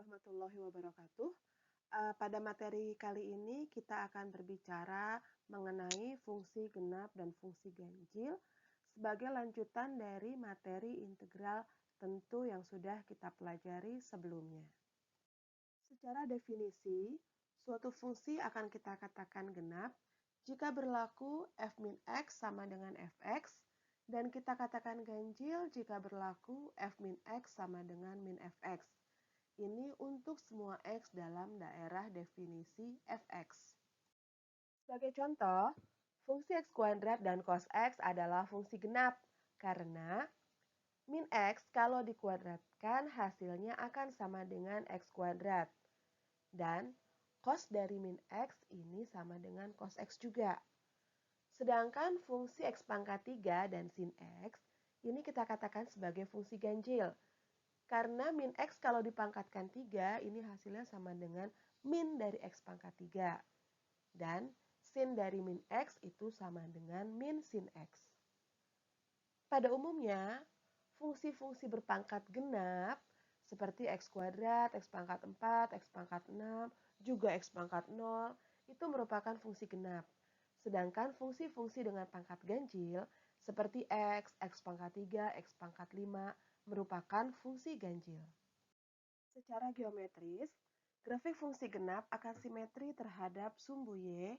warahmatullahi wabarakatuh. Pada materi kali ini kita akan berbicara mengenai fungsi genap dan fungsi ganjil sebagai lanjutan dari materi integral tentu yang sudah kita pelajari sebelumnya. Secara definisi, suatu fungsi akan kita katakan genap jika berlaku f min x sama dengan fx, dan kita katakan ganjil jika berlaku f min x sama dengan min fx. Ini untuk semua X dalam daerah definisi fx. Sebagai contoh, fungsi X kuadrat dan cos X adalah fungsi genap karena min X kalau dikuadratkan hasilnya akan sama dengan X kuadrat. Dan cos dari min X ini sama dengan cos X juga. Sedangkan fungsi X pangkat 3 dan sin X ini kita katakan sebagai fungsi ganjil. Karena min X kalau dipangkatkan 3, ini hasilnya sama dengan min dari X pangkat 3. Dan sin dari min X itu sama dengan min sin X. Pada umumnya, fungsi-fungsi berpangkat genap seperti X kuadrat, X pangkat 4, X pangkat 6, juga X pangkat 0, itu merupakan fungsi genap. Sedangkan fungsi-fungsi dengan pangkat ganjil seperti X, X pangkat 3, X pangkat 5, merupakan fungsi ganjil. Secara geometris, grafik fungsi genap akan simetri terhadap sumbu Y,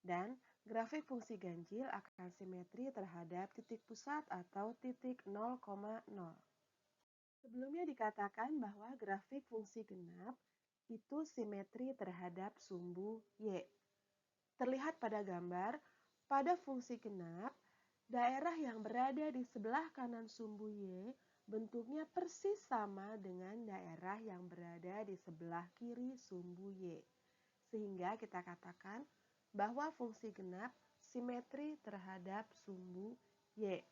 dan grafik fungsi ganjil akan simetri terhadap titik pusat atau titik 0,0. Sebelumnya dikatakan bahwa grafik fungsi genap itu simetri terhadap sumbu Y. Terlihat pada gambar, pada fungsi genap, daerah yang berada di sebelah kanan sumbu Y bentuknya persis sama dengan daerah yang berada di sebelah kiri sumbu Y. Sehingga kita katakan bahwa fungsi genap simetri terhadap sumbu Y.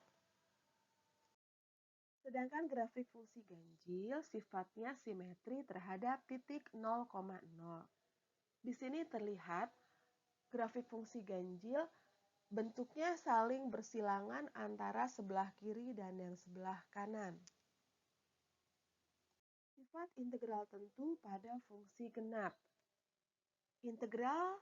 Sedangkan grafik fungsi ganjil sifatnya simetri terhadap titik 0,0. Di sini terlihat grafik fungsi ganjil bentuknya saling bersilangan antara sebelah kiri dan yang sebelah kanan. Sifat integral tentu pada fungsi genap. Integral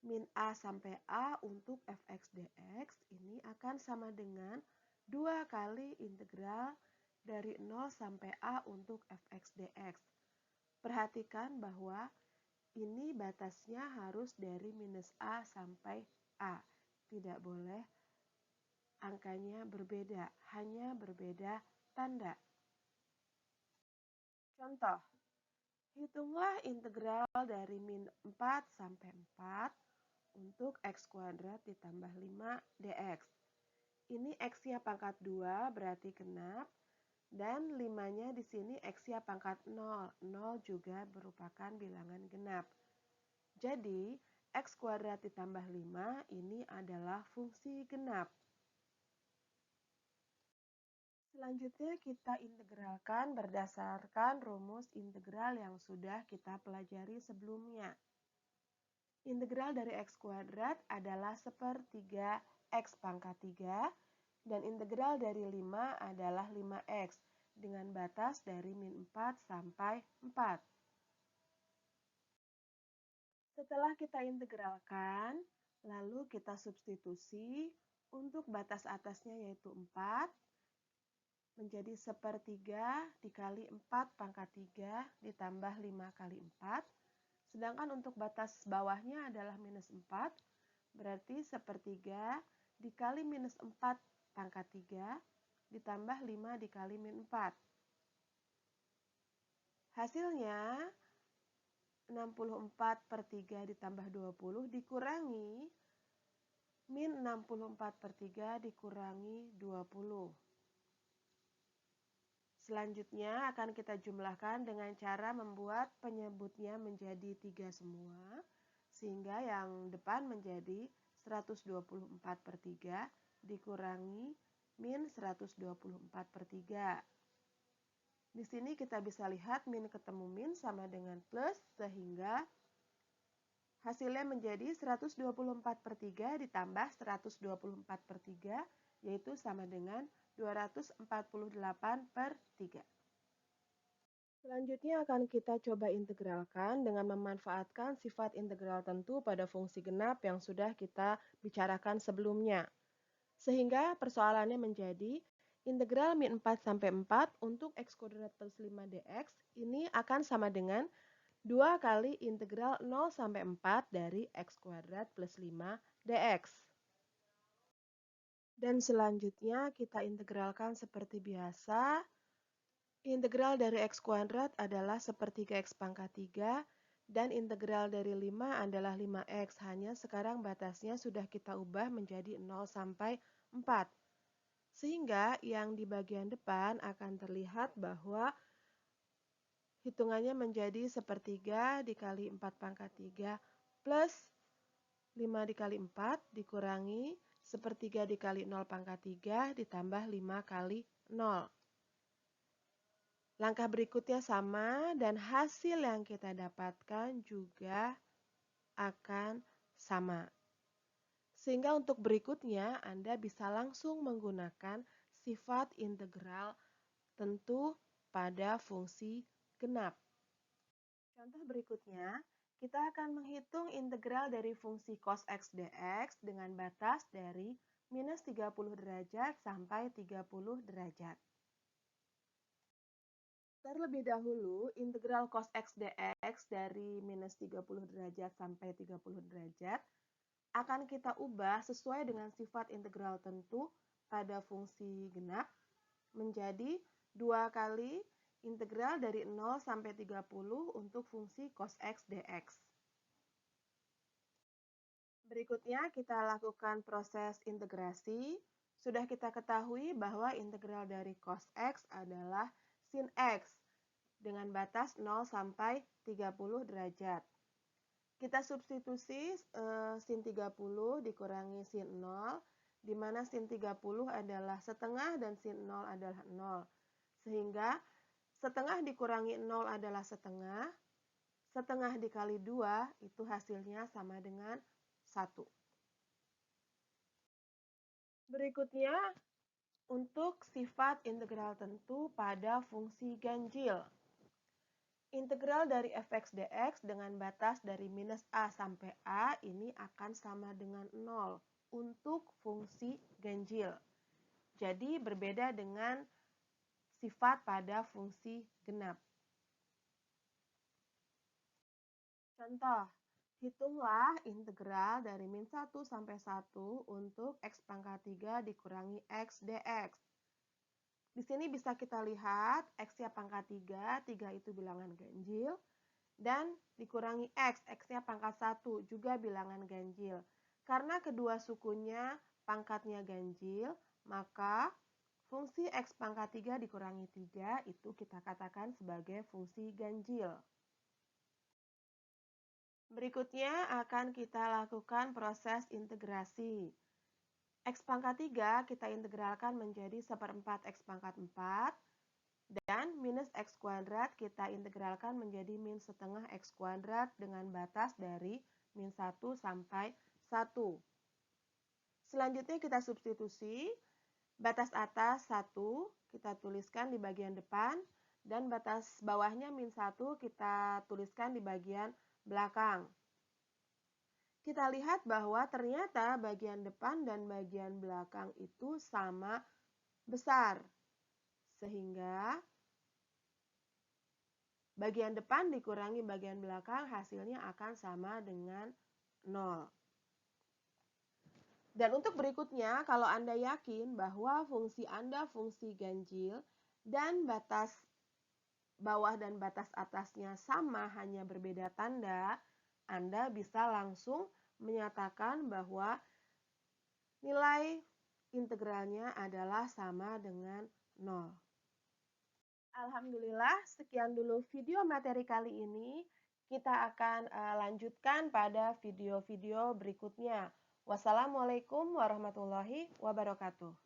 min A sampai A untuk fx dx ini akan sama dengan 2 kali integral dari 0 sampai A untuk fx dx. Perhatikan bahwa ini batasnya harus dari minus A sampai A. Tidak boleh angkanya berbeda, hanya berbeda tanda. Contoh, hitunglah integral dari min 4 sampai 4 untuk x kuadrat ditambah 5 dx. Ini x-nya pangkat 2 berarti genap, dan 5-nya di sini x-nya pangkat 0. 0 juga merupakan bilangan genap. Jadi, x kuadrat ditambah 5 ini adalah fungsi genap. Selanjutnya kita integralkan berdasarkan rumus integral yang sudah kita pelajari sebelumnya. Integral dari x kuadrat adalah sepertiga x pangkat 3 dan integral dari 5 adalah 5x dengan batas dari min 4 sampai 4. Setelah kita integralkan, lalu kita substitusi untuk batas atasnya yaitu 4 menjadi sepertiga dikali 4 pangkat 3 ditambah 5 kali 4. Sedangkan untuk batas bawahnya adalah minus 4, berarti sepertiga dikali minus 4 pangkat 3 ditambah 5 dikali min 4. Hasilnya 64/3 ditambah 20 dikurangi min 64/3 dikurangi 20. Selanjutnya akan kita jumlahkan dengan cara membuat penyebutnya menjadi 3 semua, sehingga yang depan menjadi 124/3 dikurangi min 124/3. Di sini kita bisa lihat min ketemu min sama dengan plus, sehingga hasilnya menjadi 124/3 ditambah 124/3, yaitu sama dengan 248/3. Selanjutnya akan kita coba integralkan dengan memanfaatkan sifat integral tentu pada fungsi genap yang sudah kita bicarakan sebelumnya. Sehingga persoalannya menjadi integral min 4 sampai 4 untuk x kuadrat plus 5 dx ini akan sama dengan 2 kali integral 0 sampai 4 dari x kuadrat plus 5 dx. Dan selanjutnya kita integralkan seperti biasa. Integral dari x kuadrat adalah sepertiga x pangkat 3 dan integral dari 5 adalah 5x. Hanya sekarang batasnya sudah kita ubah menjadi 0 sampai 4. Sehingga yang di bagian depan akan terlihat bahwa hitungannya menjadi sepertiga dikali 4 pangkat 3 plus 5 dikali 4 dikurangi sepertiga dikali 0 pangkat 3 ditambah 5 kali 0. Langkah berikutnya sama dan hasil yang kita dapatkan juga akan sama. Sehingga untuk berikutnya Anda bisa langsung menggunakan sifat integral tentu pada fungsi genap. Contoh berikutnya, kita akan menghitung integral dari fungsi cos x dx dengan batas dari minus 30 derajat sampai 30 derajat. Terlebih dahulu, integral cos x dx dari minus 30 derajat sampai 30 derajat akan kita ubah sesuai dengan sifat integral tentu pada fungsi genap menjadi 2 kali integral dari 0 sampai 30 untuk fungsi cos x dx. Berikutnya kita lakukan proses integrasi. Sudah kita ketahui bahwa integral dari cos x adalah sin x dengan batas 0 sampai 30 derajat. Kita substitusi sin 30 dikurangi sin 0, di mana sin 30 adalah setengah dan sin 0 adalah 0. Sehingga setengah dikurangi 0 adalah setengah, setengah dikali 2 itu hasilnya sama dengan 1. Berikutnya, untuk sifat integral tentu pada fungsi ganjil. Integral dari fx dx dengan batas dari minus a sampai a ini akan sama dengan 0 untuk fungsi ganjil. Jadi berbeda dengan sifat pada fungsi genap. Contoh, hitunglah integral dari min 1 sampai 1 untuk x pangkat 3 dikurangi x dx. Di sini bisa kita lihat x-nya pangkat 3, 3 itu bilangan ganjil, dan dikurangi x, x-nya pangkat 1, juga bilangan ganjil. Karena kedua sukunya pangkatnya ganjil, maka fungsi x pangkat 3 dikurangi 3 itu kita katakan sebagai fungsi ganjil. Berikutnya akan kita lakukan proses integrasi. X pangkat 3 kita integralkan menjadi seperempat X pangkat 4 dan minus X kuadrat kita integralkan menjadi min setengah X kuadrat dengan batas dari min 1 sampai 1. Selanjutnya kita substitusi, batas atas 1 kita tuliskan di bagian depan dan batas bawahnya min 1 kita tuliskan di bagian belakang. Kita lihat bahwa ternyata bagian depan dan bagian belakang itu sama besar. Sehingga bagian depan dikurangi bagian belakang hasilnya akan sama dengan 0. Dan untuk berikutnya, kalau Anda yakin bahwa fungsi Anda fungsi ganjil dan batas bawah dan batas atasnya sama hanya berbeda tanda, Anda bisa langsung menyatakan bahwa nilai integralnya adalah sama dengan 0. Alhamdulillah, sekian dulu video materi kali ini. Kita akan lanjutkan pada video-video berikutnya. Wassalamualaikum warahmatullahi wabarakatuh.